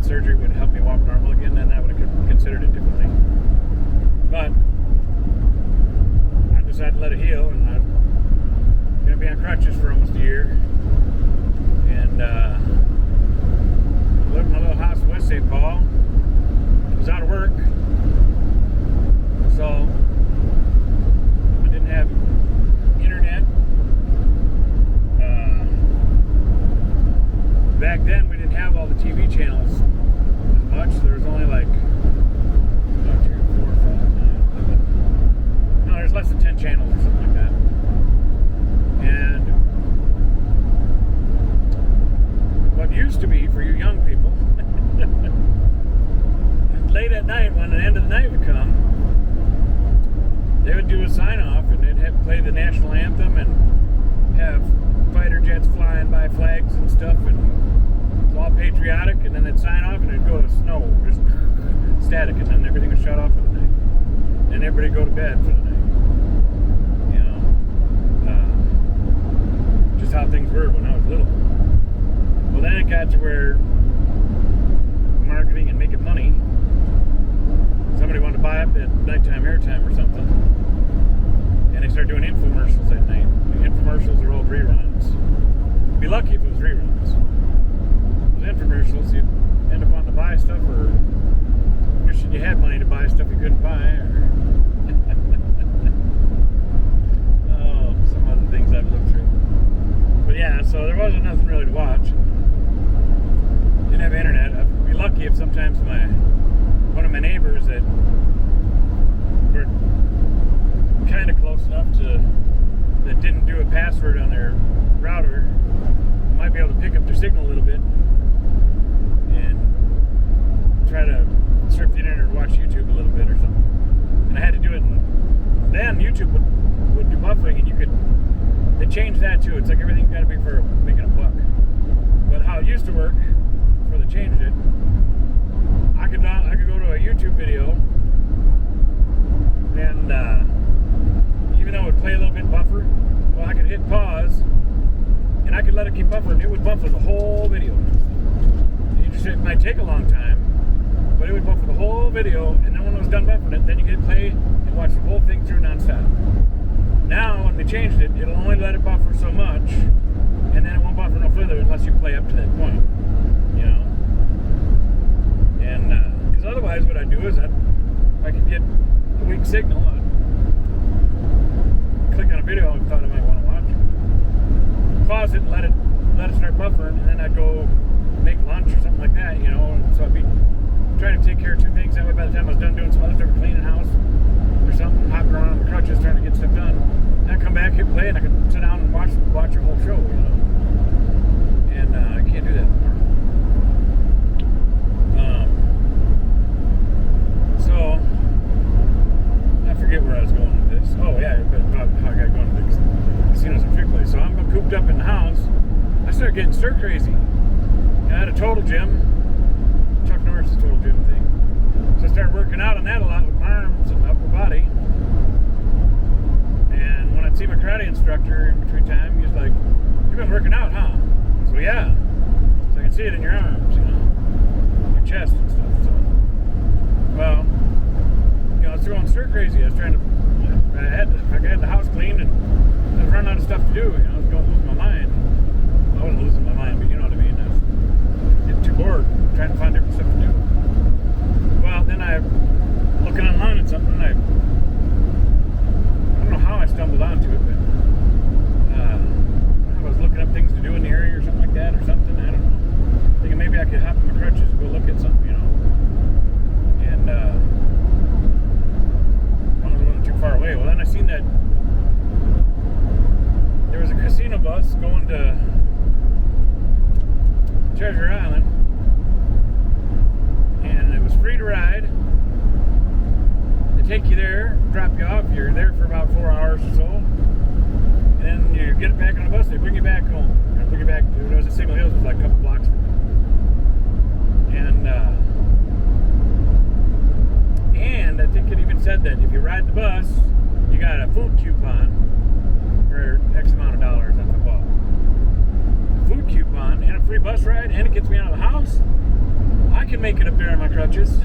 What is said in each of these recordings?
surgery would help me walk normal again, then I would have considered it differently. But I decided to let it heal, and I'm going to be on crutches for almost a year. And I live in a little house in West St. Paul. I was out of work, so I didn't have internet. Back then, we didn't have all the TV channels as much. There was only like 2, 4, 5, 9, 11. No, there's less than 10 channels or something like that. And what used to be for you young people, late at night when the end of the night would come, they would do a sign-off and they'd have play the national anthem and have fighter jets flying by, flags and stuff, and it's all patriotic, and then they'd sign off and it'd go to snow, just static, and then everything would shut off for the night. And everybody would go to bed for the night. You know, just how things were when I was little. Well, then it got to where marketing and making money, somebody wanted to buy up that nighttime airtime or something, and they started doing infomercials at night. The infomercials are old reruns. You'd be lucky if it was reruns. Those infomercials, you'd end up wanting to buy stuff, or wishing you had money to buy stuff you couldn't buy, or oh, some other things I've looked through. But yeah, so there wasn't nothing really to watch. Didn't have internet. I'd be lucky if sometimes one of my neighbors that were kind of close enough to that didn't do a password on their router might be able to pick up their signal a little bit and try to surf the internet or watch YouTube a little bit or something. And I had to do it, and then YouTube would do buffering, and they changed that too. It's like everything's got to be for making a buck. But how it used to work before they changed it, I could go to a YouTube video, and even though it would play a little bit buffer, well, I could hit pause, and I could let it keep buffering. It would buffer the whole video. It might take a long time, but it would buffer the whole video, and then when it was done buffering it, then you could play and watch the whole thing through nonstop. Now, when they changed it, it'll only let it buffer so much, and then it won't buffer no further unless you play up to that point, you know? And, because otherwise what I'd do is if I could get a weak signal, I'd click on a video I thought I might want to watch, pause it and let it start buffering, and then I'd go make lunch or something like that, you know? So I'd be trying to take care of two things. That way by the time I was done doing some other stuff, cleaning the house or something, hopping around on the crutches trying to get stuff done, and I'd come back, hit play, and I could sit down and watch a whole show, you know? And I can't do that anymore. So I forget where I was going with this. Oh yeah, about how I got going to the casinos and trick plays. So I'm cooped up in the house. I started getting stir crazy. And I had a total gym, Chuck Norris' total gym thing. So I started working out on that a lot with my arms and upper body. And when I'd see my karate instructor in between time, he was like, "You've been working out, huh?" So yeah. So I can see it in your arms, you know, your chest and stuff. So, well, you know, I was going stir crazy. I was trying to, you know, I had the house cleaned, and I was running out of stuff to do. You know, I was going to lose my mind. I wasn't losing my mind, but you know what I mean. I was getting too bored trying to find different stuff to do. Well, then I looking online at something. I don't know how I stumbled onto it, but I was looking up things to do in the area or something like that, or something. I don't know. Thinking maybe I could hop in my crutches and go look at something, you know. And I wasn't too far away. Well, then I seen that there was a casino bus going to Treasure Island, and it was free to ride. They take you there, drop you off. You're there for about 4 hours or so, and then you get it back on the bus. They bring you back home. They bring you back. It was at Signal Hills. It was like a couple blocks from there. And I think it even said that if you ride the bus, you got a food coupon for X amount of dollars off the bus. A food coupon and a free bus ride, and it gets me out of the house. I can make it up there on my crutches.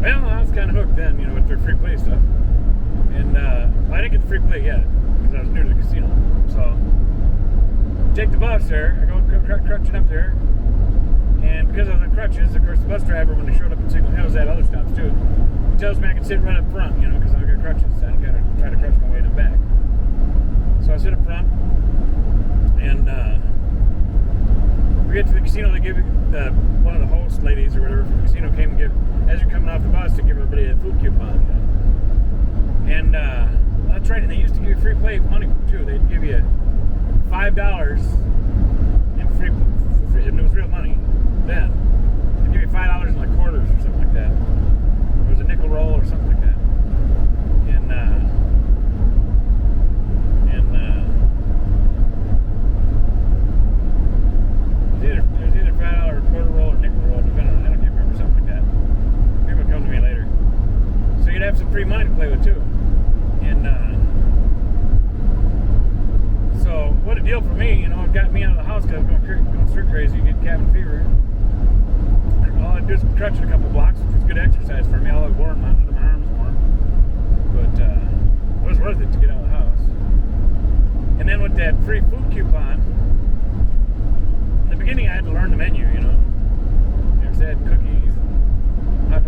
Well, I was kind of hooked then, with their free play stuff. And I didn't get the free play yet because I was new to the casino. So, take the bus there. I go crutching up there. And because I was on crutches, of course, the bus driver, when they showed up in Signal Hills at other stops too, he tells me I can sit right up front, because I've got crutches. So I got to try to crutch my way to the back. So I sit up front. And we get to the casino. They give one of the host ladies or whatever from the casino came and give, as you're coming off the bus, to give everybody a food coupon. And that's right. And they used to give you free play money too. They'd give you $5 in free, and it was real money then. They'd give you $5 in like quarters or something like that. It was a nickel roll or something like that. And it was either $5 or quarter roll or nickel roll, depending on, I can't remember, something like that. Maybe it'll come to me later. So you'd have some free money to play with too. And so what a deal for me, it got me out of the house because I was going stir crazy, get cabin fever. All I did was crutch it a couple blocks, which was good exercise for me. All I wore my arms warm. But it was worth it to get out of the house. And then with that free food coupon, in the beginning I had to learn the menu, They had cookies.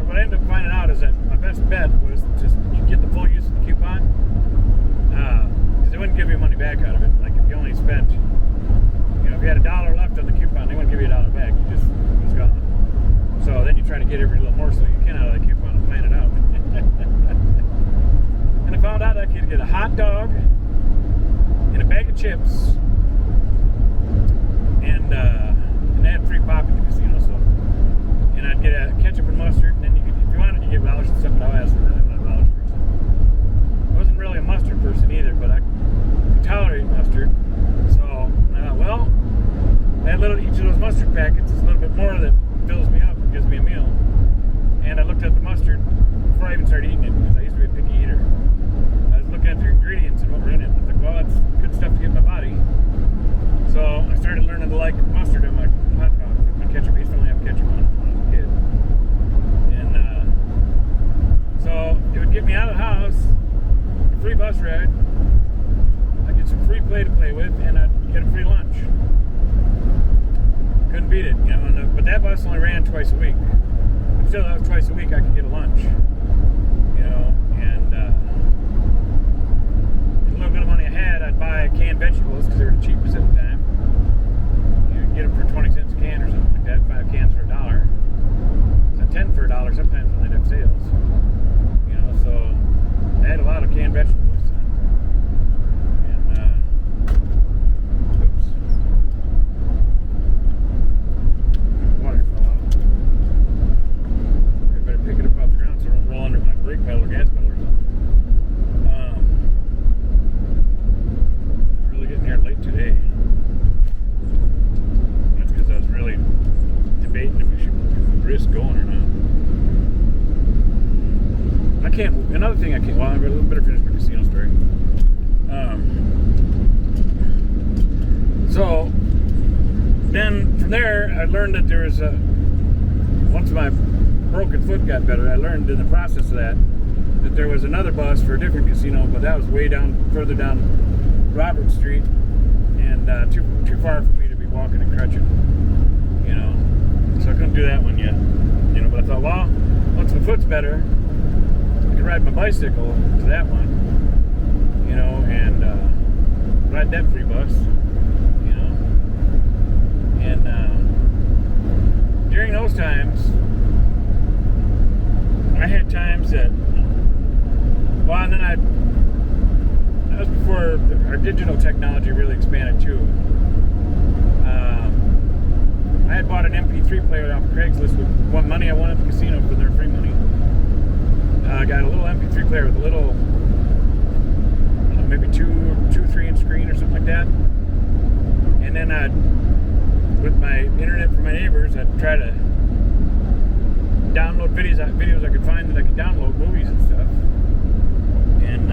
What I ended up finding out is that my best bet was just you get the full use of the coupon, because they wouldn't give you money back out of it. Like if you only spent, if you had $1 left on the coupon, they wouldn't give you $1 back. It was gone. So then you try to get every little morsel you can out of the coupon and plan it out. And I found out I could get a hot dog and a bag of chips, and they had free pop at the casino. So, and I'd get a ketchup and mustard, and then if you wanted, you get relish and stuff. But I asked for that. I'm not a relish person. I wasn't really a mustard person either, but I could tolerate mustard. So I thought, well, each of those mustard packets is a little bit more that fills me up and gives me a meal. And I looked at the mustard before I even started eating it, because I used to be a picky eater. I was looking at the ingredients and what were in it. I was like, well, that's good stuff to get in my body. So I started learning to like mustard on my hot dogs with my ketchup. I used to only have ketchup on when I was a kid. And so it would get me out of the house, a free bus ride, I'd get some free play to play with, and I'd get a free lunch. Couldn't beat it, but that bus only ran twice a week. But still, that was twice a week I could get a lunch, and a little bit of money I had, I'd buy canned vegetables because they were the cheapest at the time. Get them for 20 cents a can or something like that, 5 cans for $1. So 10 for $1 sometimes when they'd have sales. So I had a lot of canned vegetables. Another thing I better finish my casino story. So then from there, I learned that there was once my broken foot got better, I learned in the process of that there was another bus for a different casino, but that was way further down Robert Street, and too far for me to be walking and crutching, So I couldn't do that one yet, But I thought, well, once my foot's better, ride my bicycle to that one, and ride that free bus, and during those times, I had times that, and then that was before our digital technology really expanded too. I had bought an MP3 player off of Craigslist with what money I won at the casino for their free money. I got a little MP3 player with a little, maybe 3-inch screen or something like that. And then with my internet from my neighbors, I'd try to download videos I could find that I could download, movies and stuff. And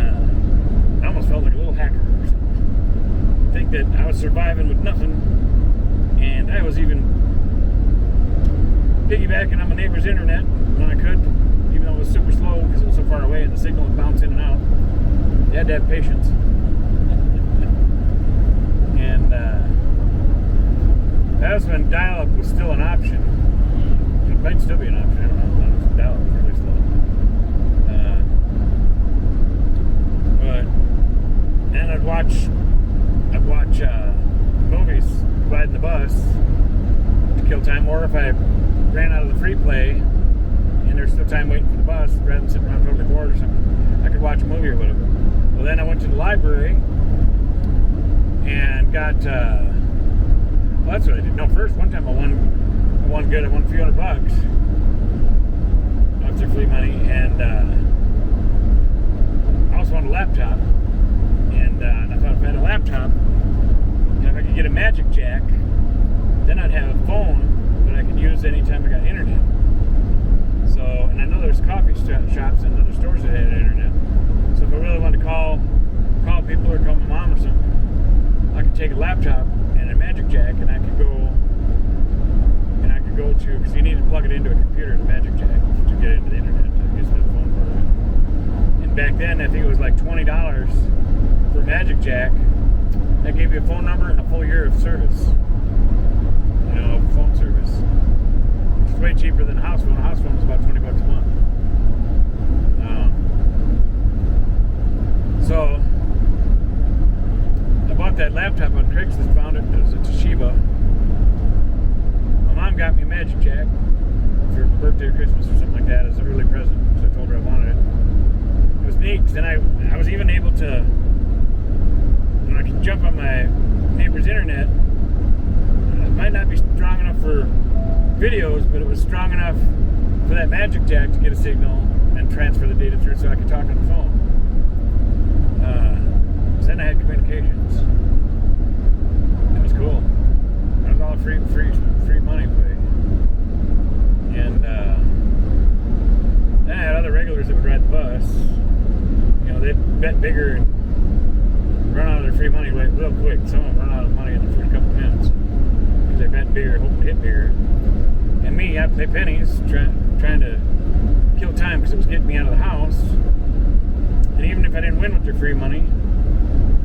I almost felt like a little hacker or something. Think that I was surviving with nothing, and I was even hacking on my neighbor's internet when I could, even though it was super slow because it was so far away and the signal would bounce in and out. You had to have patience. And that was when dial-up was still an option. It might still be an option. I don't know. Dial-up was really slow. But then I'd watch movies riding the bus to kill time, or if I ran out of the free play and there's still time waiting for the bus, rather than sitting around totally bored or something, I could watch a movie or whatever. Well, then I went to the library and got well, that's what I did. No, first one time I won a few $100 off their free money, and I also wanted a laptop, and I thought if I had a laptop and if I could get a Magic Jack, then I'd have a phone that I could use anytime I got internet. So, and I know there's coffee shops and other stores that had internet. So if I really wanted to call people or call my mom or something, I could take a laptop and a Magic Jack, and I could go to, because you need to plug it into a computer, the Magic Jack, to get into the internet, to use the phone part of it. And back then, I think it was like $20 for a Magic Jack. That gave you a phone number and a full year of service. Phone service. Which is way cheaper than a house phone. A house phone was about $20 a month. So I bought that laptop on Craigslist, found it. It was a Toshiba. My mom got me a Magic Jack for birthday or Christmas or something like that as an early present. So I told her I wanted it. It was neat, because then I was even able to, when I could jump on my neighbor's internet. It might not be strong enough for videos, but it was strong enough for that Magic Jack to get a signal and transfer the data through so I could talk on the phone. So then I had communications. It was cool. It was all free money play. And then I had other regulars that would ride the bus. They'd bet bigger and run out of their free money real quick. Some of them run out of money in the first couple minutes. They bet bigger, hoping to hit bigger. And me, I'd play pennies, trying to kill time because it was getting me out of the house. And even if I didn't win with their free money,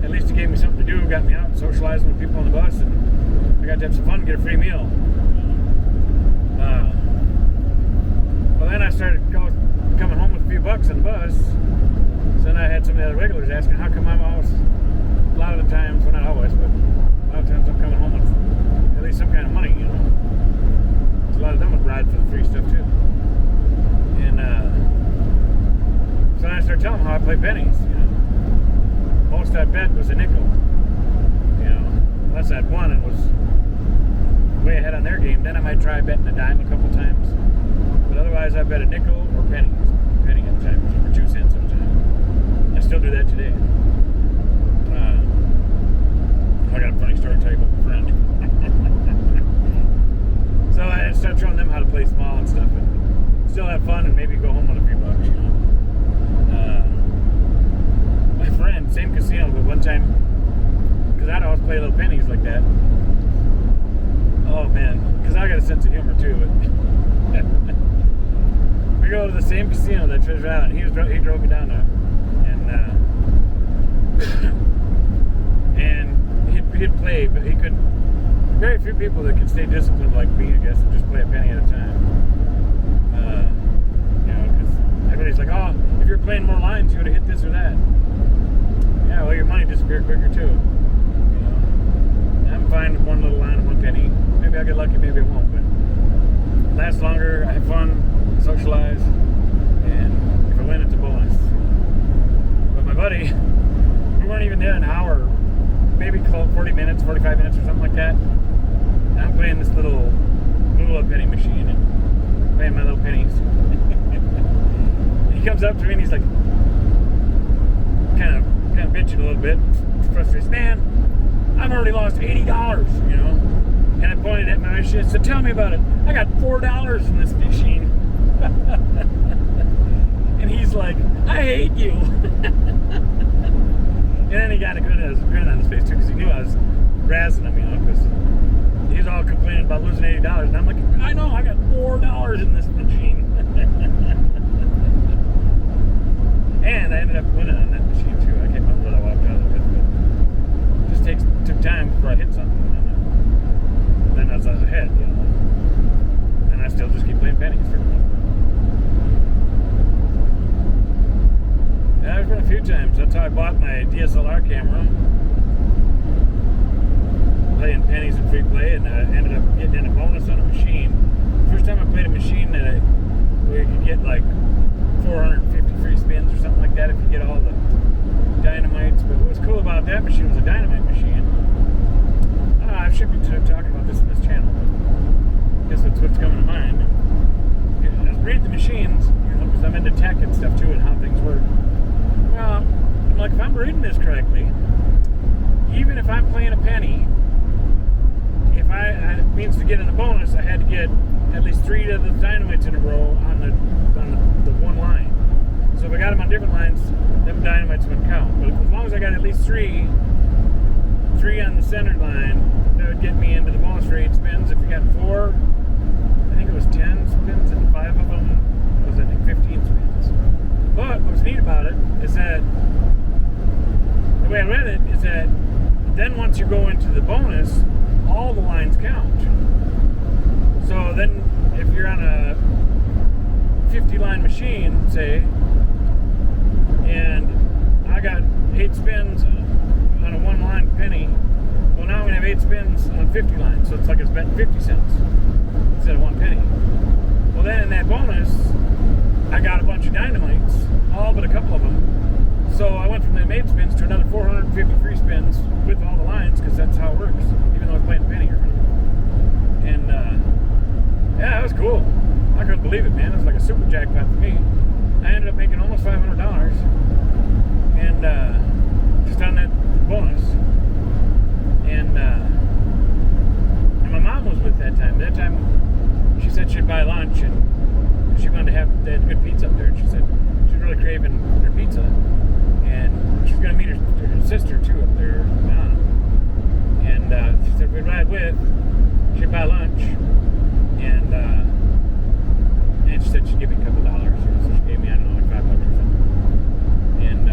at least it gave me something to do, got me out socializing with people on the bus, and I got to have some fun and get a free meal. Well, then I started coming home with a few bucks on the bus. So then I had some of the other regulars asking, how come I'm always, a lot of the times, well, not always, but a lot of times I'm coming home with at least some kind of money, So a lot of them would ride for the free stuff too. And so then I started telling them how I play pennies. Most I bet was a nickel. Unless I'd won and was way ahead on their game, then I might try betting a dime a couple times. But otherwise, I bet a nickel or pennies. Penny at the time, or 2 cents at the time. I still do that today. I got a funny story to tell you about my friend. So I started showing them how to play small and stuff, and still have fun, and maybe go home with a few bucks, My friend, same casino, but one time, because I'd always play little pennies like that. Oh man, because I got a sense of humor too. We go to the same casino, that Treasure Island. He drove me down there, and he'd play, but he could. Very few people that can stay disciplined like me, I guess, and just play a penny at a time. Because everybody's like, oh, if you're playing more lines, you would have hit this or that. Yeah, well, your money disappeared quicker too. I'm fine with one little line and one penny. Maybe I'll get lucky, maybe I won't, but it lasts longer, I have fun, socialize, and if I win, it's a bonus. But my buddy, we weren't even there an hour, maybe 40 minutes, 45 minutes or something like that. And I'm playing this little penny machine and playing my little pennies. And he comes up to me and he's like, kind of bitching a little bit, frustrated. Man, I've already lost $80, And I pointed at my machine and said, tell me about it. I got $4 in this machine. And he's like, I hate you. And then he got a grin on his face too, because he knew I was razzing him, because he was all complaining about losing $80, and I'm like, I know, I got $4 in this machine. And I ended up winning on that machine too. I can't remember what I walked out of it, but it just took time before I hit something, and then I was ahead, you know. And I still just keep playing pennies for the most part. Yeah, there's been a few times. That's how I bought my DSLR camera. Playing pennies and free play, and I ended up getting in a bonus on a machine. First time I played a machine where you could get like 450 free spins or something like that if you get all the dynamites. But what was cool about that machine was a dynamite machine. I should be talking about this in this channel. I guess that's what's coming to mind. I was reading the machines, you know, because I'm into tech and stuff too and how things work. Well, I'm like, if I'm reading this correctly, even if I'm playing a penny, if it means to get in a bonus, I had to get at least 3 of the dynamites in a row on the one line. So if I got them on different lines, them dynamites would count. But as long as I got at least 3 on the centered line, that would get me into the bonus for 8 spins. If you got 4, I think it was 10 spins, and 5 of them was, I think, 15 spins. But what's neat about it is that the way I read it is that then once you go into the bonus, all the lines count. So then if you're on a 50 line machine, say, and I got 8 spins on a 1 line penny, well, now I'm gonna have 8 spins on 50 lines, so it's like I spent 50 cents instead of 1 penny. Well, then in that bonus, I got a bunch of dynamites, all but a couple of them. So I went from them 8 spins to another 450 free spins with all the lines, because that's how it works, even though I was playing penny or whatever. And yeah, that was cool. I couldn't believe it, man. It was like a super jackpot for me. I ended up making almost $500, and just on that bonus. And my mom was with that time. That time, she said she'd buy lunch, and she wanted to they had good pizza up there, and she said she's really craving their pizza, and she's going to meet her sister too up there, Donna. And she said if we'd ride with, she'd buy lunch, and she said she'd give me a couple dollars. So she gave me, I don't know, like $5 or something. And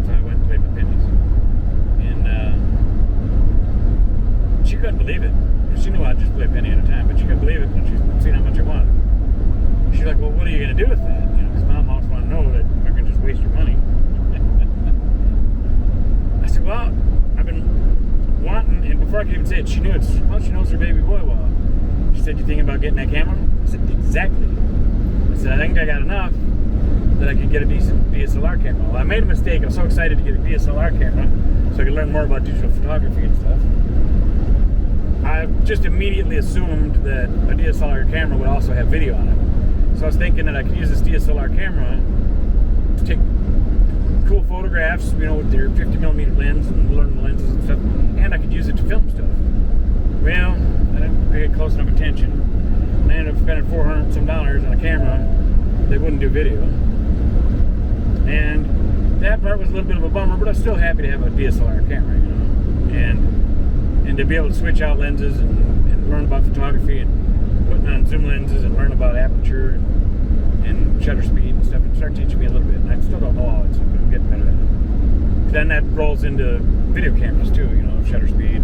so I went and played with pennies. And she couldn't believe it. She knew I'd just play a penny at a time, but she couldn't believe it when she seen how much I won. She's like, well, what are you going to do with that? You know, because Mom always want to know that you're not going to just waste your money. I said, well, I've been wanting, and before I could even say it, she knew she knows her baby boy well. She said, you thinking about getting that camera? I said, exactly. I said, I think I got enough that I could get a decent DSLR camera. Well, I made a mistake. I was so excited to get a DSLR camera so I could learn more about digital photography and stuff. I just immediately assumed that a DSLR camera would also have video on it. So I was thinking that I could use this DSLR camera to take cool photographs, you know, with their 50mm lens and learn the lenses and stuff, and I could use it to film stuff. Well, I didn't pay close enough attention, and I ended up spending $400 some on a camera that wouldn't do video. And that part was a little bit of a bummer, but I was still happy to have a DSLR camera, you know, and to be able to switch out lenses and learn about photography and putting on zoom lenses and learn about aperture and shutter speed and stuff. It started teaching me a little bit, and I still don't know all it, so I'm getting better at it. Then that rolls into video cameras too, you know, shutter speed,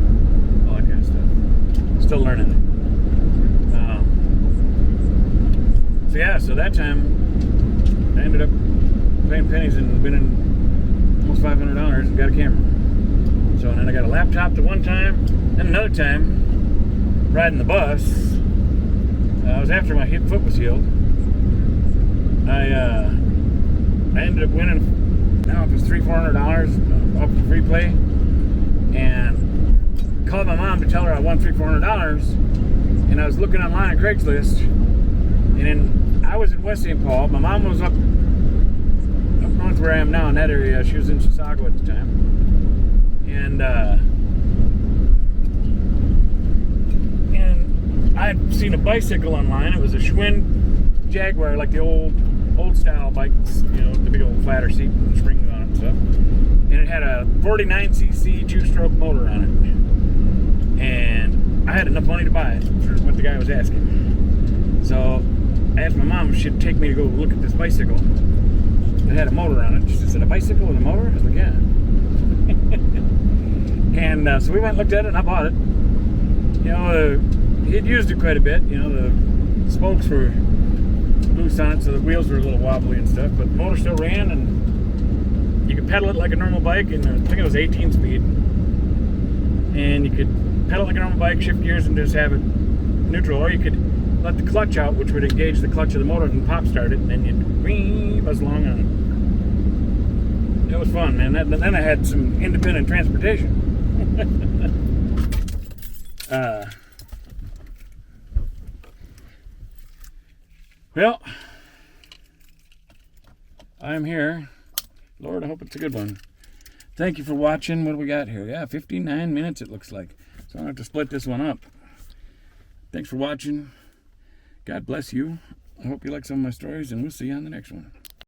all that kind of stuff. Still learning it. So yeah, so that time I ended up playing pennies and winning almost $500 and got a camera. So then I got a laptop the one time, then another time riding the bus. I was after my foot was healed. I ended up winning, I don't know if it was $300-400 off the free play, and called my mom to tell her I won $300-400. And I was looking online at Craigslist, and I was in West St. Paul. My mom was up north where I am now in that area. She was in Chisago at the time, and I had seen a bicycle online. It was a Schwinn Jaguar, like the old style bikes, you know, the big old flatter seat and springs on it and stuff. And it had a 49cc 2-stroke motor on it. And I had enough money to buy it for what the guy was asking. So I asked my mom if she'd take me to go look at this bicycle. It had a motor on it. She said, "A bicycle with a motor?" I was like, "Yeah." And so we went and looked at it, and I bought it. You know, he had used it quite a bit. You know, the spokes were loose on it, so the wheels were a little wobbly and stuff, but the motor still ran, and you could pedal it like a normal bike, and I think it was 18 speed. And you could pedal like a normal bike, shift gears, and just have it neutral, or you could let the clutch out, which would engage the clutch of the motor and pop start it, and then you'd buzz along on it. It was fun, man. Then I had some independent transportation. Well, I'm here. Lord, I hope it's a good one. Thank you for watching. What do we got here? Yeah, 59 minutes it looks like. So I don't have to split this one up. Thanks for watching. God bless you. I hope you like some of my stories, and we'll see you on the next one.